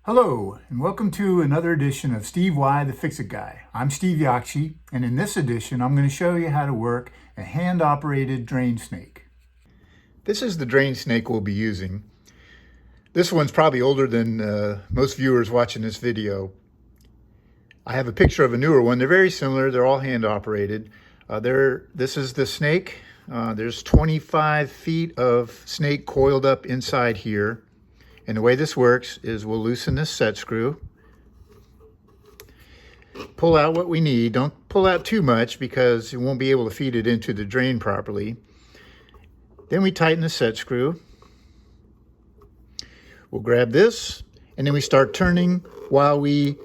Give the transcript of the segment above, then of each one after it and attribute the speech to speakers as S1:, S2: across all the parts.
S1: Hello, and welcome to another edition of Steve Y, the Fix-It Guy. I'm Steve Yakshi, and in this edition, I'm going to show you how to work a hand-operated drain snake. This is the drain snake we'll be using. This one's probably older than most viewers watching this video. I have a picture of a newer one. They're very similar. They're all hand-operated. This is the snake. There's 25 feet of snake coiled up inside here. And the way this works is we'll loosen this set screw, pull out what we need. Don't pull out too much because you won't be able to feed it into the drain properly. Then we tighten the set screw. We'll grab this and then we start turning while we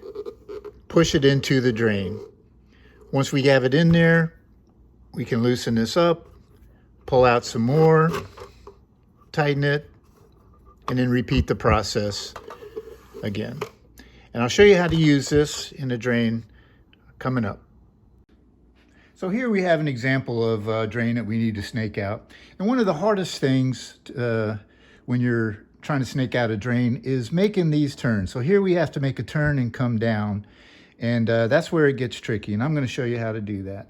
S1: push it into the drain. Once we have it in there, we can loosen this up, pull out some more, tighten it, and then repeat the process again. And I'll show you how to use this in the drain coming up. So here we have an example of a drain that we need to snake out. And one of the hardest things when you're trying to snake out a drain is making these turns. So here we have to make a turn and come down. And that's where it gets tricky. And I'm going to show you how to do that.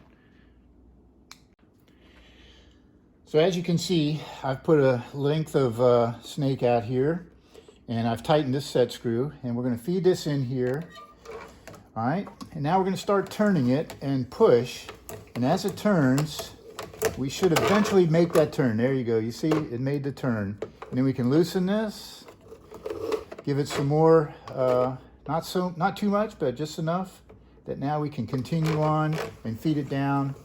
S1: So as you can see, I've put a length of snake out here, and I've tightened this set screw, and we're going to feed this in here. All right, and now we're going to start turning it and push, and as it turns, we should eventually make that turn. There you go. You see, it made the turn. And then we can loosen this, give it some more, not too much, but just enough that now we can continue on and feed it down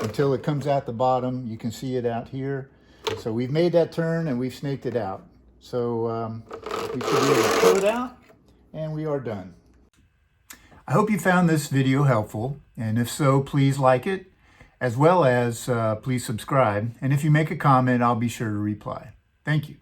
S1: until it comes out the bottom. You can see it out here. So we've made that turn and we've snaked it out. So we should be able to pull it out and we are done. I hope you found this video helpful, and if so, please like it, as well as please subscribe. And if you make a comment, I'll be sure to reply. Thank you.